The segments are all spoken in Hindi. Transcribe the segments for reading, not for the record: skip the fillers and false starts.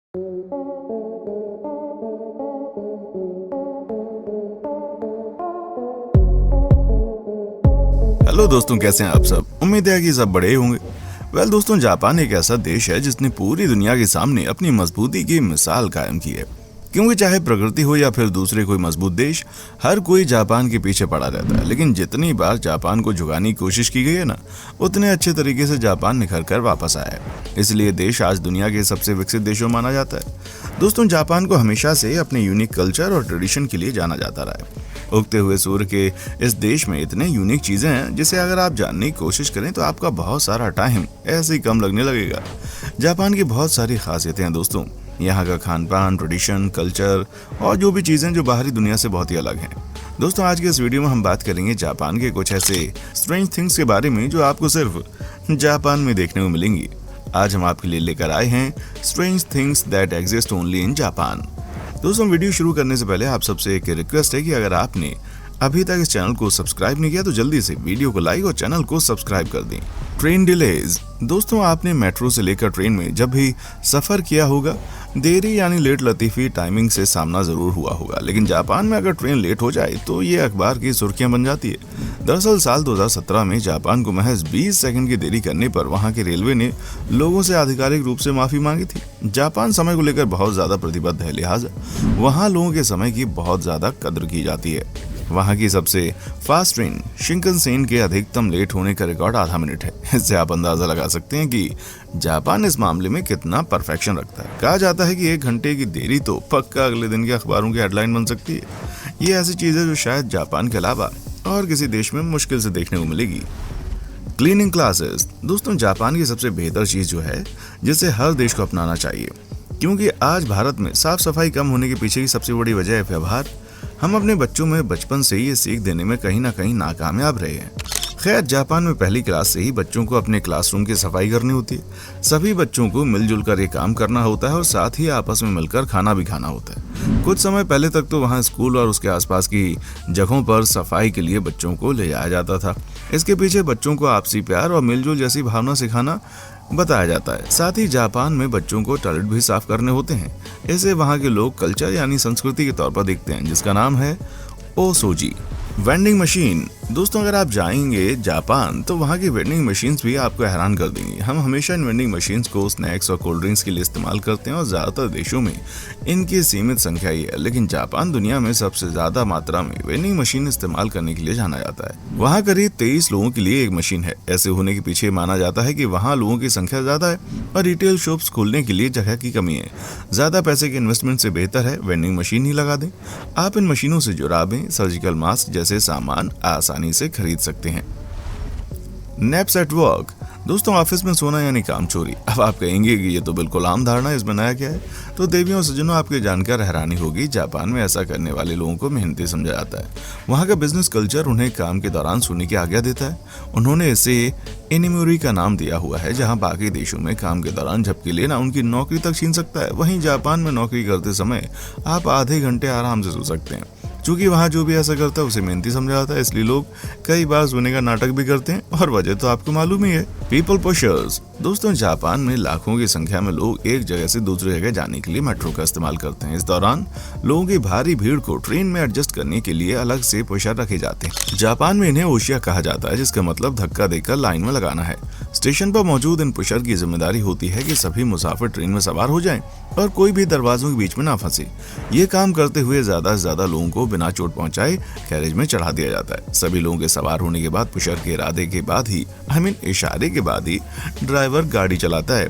हेलो दोस्तों, कैसे हैं आप सब। उम्मीद है कि सब बड़े होंगे। दोस्तों, जापान एक ऐसा देश है जिसने पूरी दुनिया के सामने अपनी मजबूती की मिसाल कायम की है। क्योंकि चाहे प्रकृति हो या फिर दूसरे कोई मजबूत देश, हर कोई जापान के पीछे पड़ा रहता है। लेकिन जितनी बार जापान को झुकाने की कोशिश की गई है ना, उतने अच्छे तरीके से जापान निखर कर वापस आया है। इसलिए देश आज दुनिया के सबसे विकसित देशों माना जाता है। दोस्तों, जापान को हमेशा से अपने यूनिक कल्चर और ट्रेडिशन के लिए जाना जाता रहा है। उगते हुए सूर्य के इस देश में इतने यूनिक चीजें हैं जिसे अगर आप जानने की कोशिश करें तो आपका बहुत सारा टाइम ऐसे ही कम लगने लगेगा। जापान की बहुत सारी खासियतें हैं दोस्तों। यहाँ का खान पान, ट्रेडिशन, कल्चर और जो भी चीजें जो बाहरी दुनिया से बहुत ही अलग हैं। दोस्तों, आज के इस वीडियो में हम बात करेंगे जापान के कुछ ऐसे स्ट्रेंज थिंग्स के बारे में जो आपको सिर्फ जापान में देखने को मिलेंगी। आज हम आपके लिए लेकर आए हैं strange things that exist only in Japan. दोस्तों, वीडियो शुरू करने से पहले आप सबसे एक रिक्वेस्ट है कि अगर आपने अभी तक इस चैनल को सब्सक्राइब नहीं किया तो जल्दी से वीडियो को लाइक और चैनल को सब्सक्राइब कर दें। Train delays. दोस्तों, आपने मेट्रो से लेकर ट्रेन में जब भी सफर किया होगा, देरी यानी लेट लतीफी टाइमिंग से सामना जरूर हुआ होगा। लेकिन जापान में अगर ट्रेन लेट हो जाए तो ये अखबार की सुर्खियां बन जाती है। दरअसल साल 2017 में जापान को महज 20 सेकंड की देरी करने पर वहां के रेलवे ने लोगों से आधिकारिक रूप से माफी मांगी थी। जापान समय को लेकर बहुत ज्यादा प्रतिबद्ध है, लिहाजा वहां लोगों के समय की बहुत ज्यादा कद्र की जाती है। वहां की सबसे फास्ट ट्रेन शिंकनसेन के अधिकतम लेट होने का रिकॉर्ड आधा मिनट है। इससे आप अंदाजा लगा सकते हैं कि जापान इस मामले में कितना परफेक्शन रखता है। कहा जाता है कि 1 घंटे की देरी तो पक्का अगले दिन के अखबारों की हेडलाइन बन सकती है। ये ऐसी चीज है जो शायद जापान के अलावा और किसी देश में मुश्किल से देखने को मिलेगी। Cleaning classes. दोस्तों, जापान की सबसे बेहतर चीज जो है जिसे हर देश को अपनाना चाहिए, क्योंकि आज भारत में साफ सफाई कम होने के पीछे की सबसे बड़ी वजह है व्यवहार। हम अपने बच्चों में बचपन से ही ये सीख देने में कहीं ना कहीं नाकामयाब रहे हैं। खैर, जापान में पहली क्लास से ही बच्चों को अपने क्लासरूम की सफाई करनी होती है। सभी बच्चों को मिलजुल कर ये काम करना होता है और साथ ही आपस में मिलकर खाना भी खाना होता है। कुछ समय पहले तक तो वहाँ स्कूल और उसके आसपास की जगहों पर सफाई के लिए बच्चों को ले जाया जाता था। इसके पीछे बच्चों को आपसी प्यार और मिलजुल जैसी भावना सिखाना बताया जाता है। साथ ही जापान में बच्चों को टॉयलेट भी साफ करने होते हैं। इसे वहाँ के लोग कल्चर यानी संस्कृति के तौर पर देखते हैं, जिसका नाम है ओसोजी। Vending machine. दोस्तों, अगर आप जाएंगे जापान तो वहाँ की वेंडिंग मशीन्स भी आपको हैरान कर देंगी। हम हमेशा इन वेंडिंग मशीन्स को स्नैक्स और कोल्ड ड्रिंक्स के लिए इस्तेमाल करते हैं और ज़्यादातर देशों में इनकी सीमित संख्या ही है। लेकिन जापान दुनिया में सबसे ज़्यादा मात्रा में वेंडिंग मशीन इस्तेमाल करने के लिए जाना जाता है। वहाँ करीब 23 लोगों के लिए एक मशीन है। ऐसे होने के पीछे माना जाता है कि वहाँ लोगों की संख्या ज़्यादा है और रिटेल शॉप्स खोलने के लिए जगह की कमी है। ज़्यादा पैसे के इन्वेस्टमेंट से बेहतर है वेंडिंग मशीन ही लगा दें। आप इन मशीनों से जुराबें, सर्जिकल मास्क जैसे सामान आसानी से खरीद सकते हैं। Naps at work. दोस्तों, ऑफिस में सोना यानी काम चोरी। अब आप कहेंगे कि ये तो बिल्कुल आम धारणा है, इसमें नया क्या है। तो देवियों और सज्जनों, आपके जानकर हैरानी होगी, जापान में ऐसा करने वाले लोगों को मेहनती समझा जाता है। वहाँ का बिजनेस कल्चर उन्हें काम के दौरान सोने की आज्ञा देता है। उन्होंने इसे इनिमोरी का नाम दिया हुआ है, जहाँ बाकी देशों में काम के दौरान झपकी लेना उनकी नौकरी तक छीन सकता है। वहीं जापान में नौकरी करते समय आप आधे घंटे आराम से सो सकते हैं। क्योंकि वहाँ जो भी ऐसा करता है उसे मेहनती समझा जाता है, इसलिए लोग कई बार सोने का नाटक भी करते हैं और वजह तो आपको मालूम ही है, पीपल पुशर्स। दोस्तों, जापान में लाखों की संख्या में लोग एक जगह से दूसरी जगह जाने के लिए मेट्रो का इस्तेमाल करते हैं। इस दौरान लोगों की भारी भीड़ को ट्रेन में एडजस्ट करने के लिए अलग से पुशर रखे जाते हैं। जापान में इन्हें ओशिया कहा जाता है, जिसका मतलब धक्का देकर लाइन में लगाना है। स्टेशन पर मौजूद इन पुशर की जिम्मेदारी होती है कि सभी मुसाफिर ट्रेन में सवार हो जाएं और कोई भी दरवाजों के बीच में ना फंसे। ये काम करते हुए ज्यादा से ज्यादा लोगों को बिना चोट पहुंचाए कैरेज में चढ़ा दिया जाता है। सभी लोगों के सवार होने के बाद पुशर के इरादे के बाद ही इशारे के बाद ही ड्राइवर गाड़ी चलाता है।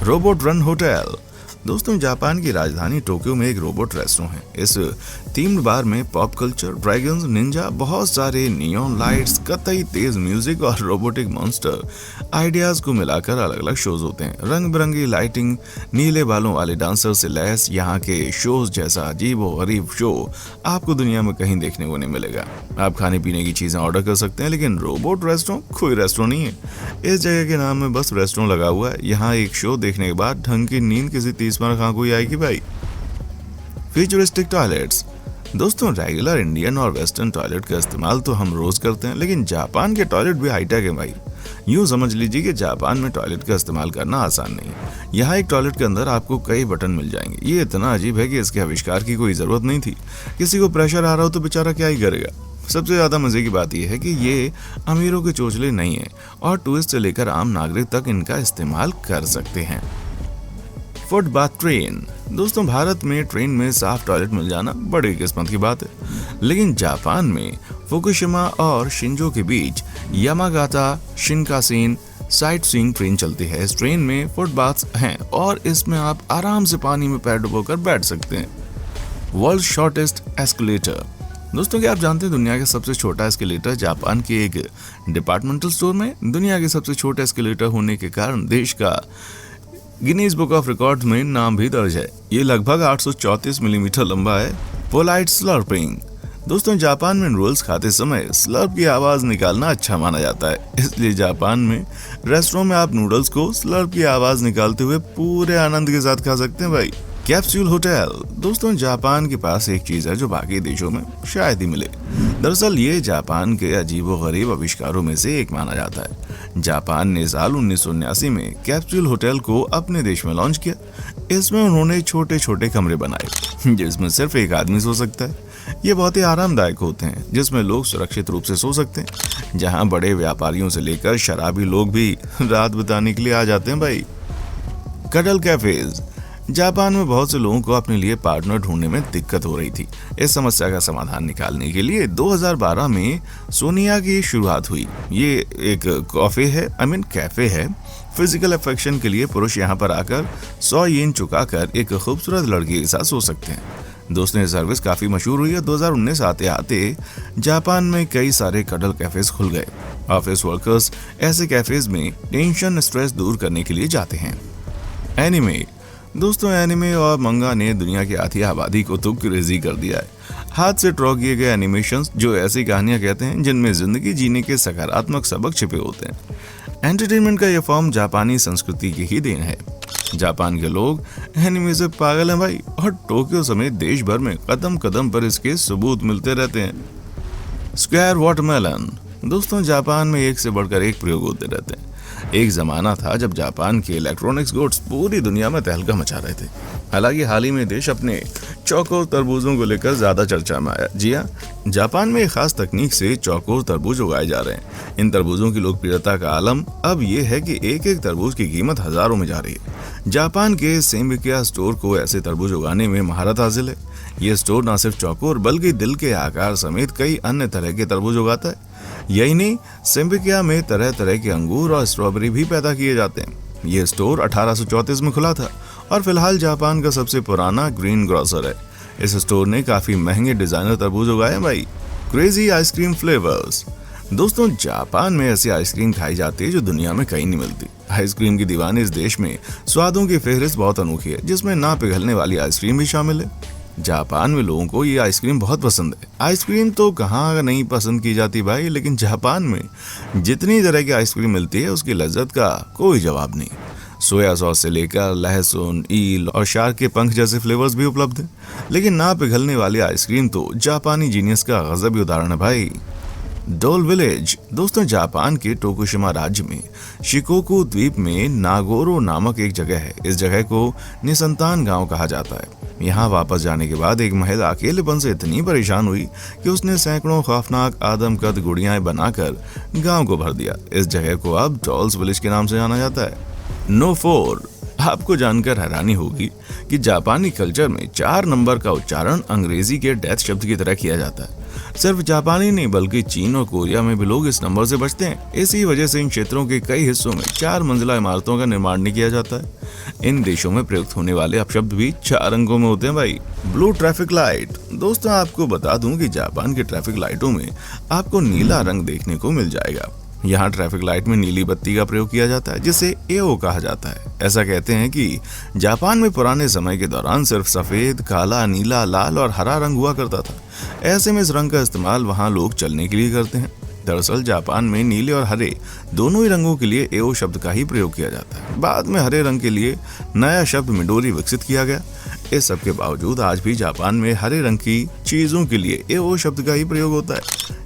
Robot run hotel. दोस्तों, जापान की राजधानी टोक्यो में एक रोबोट रेस्टोरेंट है। इस थीम्ड बार में पॉप कल्चर, ड्रैगन्स, निंजा, बहुत सारे नियॉन लाइट्स, कतई तेज म्यूजिक और रोबोटिक मॉन्स्टर आइडियाज को मिलाकर अलग अलग शोज होते हैं। रंग बिरंगी लाइटिंग, नीले बालों वाले डांसर से लैस यहाँ के शोज जैसा अजीब और गरीब शो आपको दुनिया में कहीं देखने को नहीं मिलेगा। आप खाने पीने की चीजें ऑर्डर कर सकते हैं, लेकिन रोबोट रेस्टोरेंट कोई रेस्टोरेंट नहीं है। इस जगह के नाम में बस रेस्टोरेंट लगा हुआ है। यहाँ एक शो देखने के बाद ढंग की नींद किसी 30 बार कहाँ कोई आएगी भाई। Futuristic toilets. दोस्तों, रेगुलर इंडियन और वेस्टर्न टॉयलेट का इस्तेमाल तो हम रोज करते हैं, लेकिन जापान के टॉयलेट भी हाईटेक है भाई। यूं समझ लीजिए कि जापान में टॉयलेट का इस्तेमाल करना आसान नहीं है। यहाँ एक टॉयलेट के अंदर आपको कई बटन मिल जाएंगे। ये इतना अजीब है कि इसके आविष्कार की कोई जरूरत नहीं थी। किसी को प्रेशर आ रहा हो तो बेचारा क्या ही करेगा। सबसे ज्यादा मजे की बात यह है कि ये अमीरों के चोचले नहीं है और टूरिस्ट से लेकर आम नागरिक तक इनका इस्तेमाल कर सकते हैं। Foot bath train. दोस्तों, भारत में ट्रेन में साफ टॉयलेट मिल जाना बड़ी किस्मत की बात है, लेकिन जापान में फुकुशिमा और शिंजो के बीच Yamagata Shinkansen sight seeing train चलती है। इस ट्रेन में फुट बाथ्स हैं और इसमें आप आराम से पानी में पैर डुबोकर बैठ सकते हैं। World shortest escalator. दोस्तों, क्या आप जानते हैं दुनिया का सबसे छोटा एस्केलेटर जापान के एक डिपार्टमेंटल स्टोर में? दुनिया के सबसे छोटे एस्केलेटर होने के कारण देश का गिनीज बुक ऑफ रिकॉर्ड्स में नाम भी दर्ज है। ये लगभग 834 मिलीमीटर लंबा है। Polite slurping. दोस्तों, जापान में नूडल्स खाते समय स्लर्प की आवाज निकालना अच्छा माना जाता है, इसलिए जापान में रेस्टोरेंट में आप नूडल्स को स्लर्प की आवाज निकालते हुए पूरे आनंद के साथ खा सकते हैं भाई। Capsule hotel. दोस्तों, जापान के पास एक चीज है जो बाकी देशों में शायद ही मिले। दरअसल ये जापान के अजीबोगरीब आविष्कारों में से एक माना जाता है। जापान ने साल 1979 में कैप्सूल होटल को अपने देश में लॉन्च किया। इसमें उन्होंने छोटे छोटे कमरे बनाए जिसमें सिर्फ एक आदमी सो सकता है। ये बहुत ही आरामदायक होते हैं, जिसमें लोग सुरक्षित रूप से सो सकते हैं, जहां बड़े व्यापारियों से लेकर शराबी लोग भी रात बिताने के लिए आ जाते हैं भाई। Cuddle cafes. जापान में बहुत से लोगों को अपने लिए पार्टनर ढूंढने में दिक्कत हो रही थी। इस समस्या का समाधान निकालने के लिए 2012 में सोनिया की शुरुआत हुई। ये एक कैफे है। फिजिकल अफेक्शन के लिए पुरुष यहाँ पर आकर 100 येन चुकाकर एक खूबसूरत लड़की के साथ सो सकते हैं। दोस्तों, ये सर्विस काफी मशहूर हुई है। 2019 आते आते जापान में कई सारे कडल कैफेज खुल गए। ऑफिस वर्कर्स ऐसे कैफेज में टेंशन स्ट्रेस दूर करने के लिए जाते हैं। एनिमे। दोस्तों, एनिमे और मंगा ने दुनिया की आधी आबादी को तो क्रेजी कर दिया है। हाथ से ड्रॉ किए गए एनिमेशंस जो ऐसी कहानियां कहते हैं जिनमें जिंदगी जीने के सकारात्मक सबक छिपे होते हैं। एंटरटेनमेंट का यह फॉर्म जापानी संस्कृति की ही देन है। जापान के लोग एनिमे से पागल हैं भाई, और टोक्यो समेत देश भर में कदम कदम पर इसके सबूत मिलते रहते हैं। Square watermelon. दोस्तों, जापान में एक से बढ़कर एक प्रयोग होते रहते हैं। एक जमाना था जब जापान के इलेक्ट्रॉनिक्स गुड्स पूरी दुनिया में तहलका मचा रहे थे। हालांकि हाल ही में देश अपने चौकोर तरबूजों को लेकर ज्यादा चर्चा में आया। जी हाँ, जापान में खास तकनीक से चौकोर तरबूज उगाए जा रहे हैं। इन तरबूजों की लोकप्रियता का आलम अब ये है कि एक एक तरबूज की कीमत हजारों में जा रही है। जापान के सेम्बिकिया स्टोर को ऐसे तरबूज उगाने में महारत हासिल है। ये स्टोर न सिर्फ चौकोर बल्कि दिल के आकार समेत कई अन्य तरह के तरबूज उगाता है। यही नहीं, सेम्बिकिया में तरह तरह के अंगूर और स्ट्रॉबेरी भी पैदा किए जाते हैं। ये स्टोर 1834 में खुला था और फिलहाल जापान का सबसे पुराना ग्रीन ग्रोसर है। इस स्टोर ने काफी महंगे डिजाइनर तरबूज उगाए हैं भाई। Crazy ice cream flavours. दोस्तों, जापान में ऐसी आइसक्रीम खाई जाती है जो दुनिया में कहीं नहीं मिलती। आइसक्रीम की दीवानी इस देश में स्वादों की फेहरिस्त बहुत अनोखी है, जिसमें ना पिघलने वाली आइसक्रीम भी शामिल है। जापान में लोगों को ये आइसक्रीम बहुत पसंद है। आइसक्रीम तो कहाँ नहीं पसंद की जाती भाई, लेकिन जापान में जितनी तरह की आइसक्रीम मिलती है उसकी लज्जत का कोई जवाब नहीं। सोया सॉस से लेकर लहसुन, ईल और शार्क के पंख जैसे फ्लेवर्स भी उपलब्ध हैं। लेकिन ना पिघलने वाली आइसक्रीम तो जापानी जीनियस का गजब उदाहरण है भाई। डोल विलेज। दोस्तों, जापान के टोकुशिमा राज्य में शिकोकू द्वीप में नागोरो नामक एक जगह है। इस जगह को निसंतान गांव कहा जाता है। यहाँ वापस जाने के बाद एक महिला अकेलेपन से इतनी परेशान हुई कि उसने सैकड़ों खौफनाक आदमकद गुड़ियाएं बनाकर गांव को भर दिया। इस जगह को अब डॉल्स विलेज के नाम से जाना जाता है। नो 4। आपको जानकर हैरानी होगी कि जापानी कल्चर में 4 नंबर का उच्चारण अंग्रेजी के डेथ शब्द की तरह किया जाता है। सिर्फ जापानी नहीं बल्कि चीन और कोरिया में भी लोग इस नंबर से बचते हैं। इसी वजह से इन क्षेत्रों के कई हिस्सों में 4 मंजिला इमारतों का निर्माण नहीं किया जाता है। इन देशों में प्रयुक्त होने वाले अपशब्द भी 4 अंकों में होते हैं भाई। Blue traffic light. दोस्तों, आपको बता दूं कि जापान के ट्रैफिक लाइटों में आपको नीला रंग देखने को मिल जाएगा। यहाँ ट्रैफिक लाइट में नीली बत्ती का प्रयोग किया जाता है, जिसे एओ कहा जाता है। ऐसा कहते हैं कि जापान में पुराने समय के दौरान सिर्फ सफेद, काला, नीला, लाल और हरा रंग हुआ करता था। ऐसे में इस रंग का इस्तेमाल वहाँ लोग चलने के लिए करते हैं। दरअसल जापान में नीले और हरे दोनों ही रंगों के लिए एओ शब्द का ही प्रयोग किया जाता है। बाद में हरे रंग के लिए नया शब्द मिडोरी विकसित किया गया। इस सब के बावजूद आज भी जापान में हरे रंग की चीजों के लिए एओ शब्द का ही प्रयोग होता है,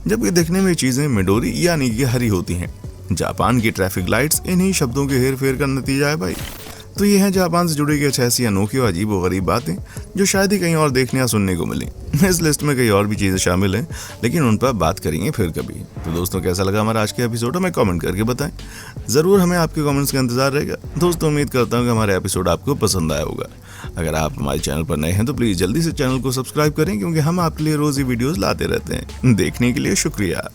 जबकि दिखने में चीजें मिडोरी यानी कि हरी होती हैं। जापान की ट्रैफिक लाइट्स इन्हीं शब्दों के हेर फेर का नतीजा है भाई। तो ये है जापान से जुड़ी कुछ ऐसी अनोखी और अजीब व गरीब बातें जो शायद ही कहीं और देखने या सुनने को मिली। इस लिस्ट में कई और भी चीज़ें शामिल हैं, लेकिन उन पर बात करेंगे फिर कभी। तो दोस्तों कैसा लगा हमारा आज के एपिसोड, हमें कमेंट करके बताएं। ज़रूर हमें आपके कमेंट्स का इंतजार रहेगा। दोस्तों उम्मीद करता हूँ कि हमारा एपिसोड आपको पसंद आया होगा। अगर आप हमारे चैनल पर नए हैं तो प्लीज़ जल्दी से चैनल को सब्सक्राइब करें, क्योंकि हम आपके लिए रोज़ ही वीडियोज़ लाते रहते हैं। देखने के लिए शुक्रिया।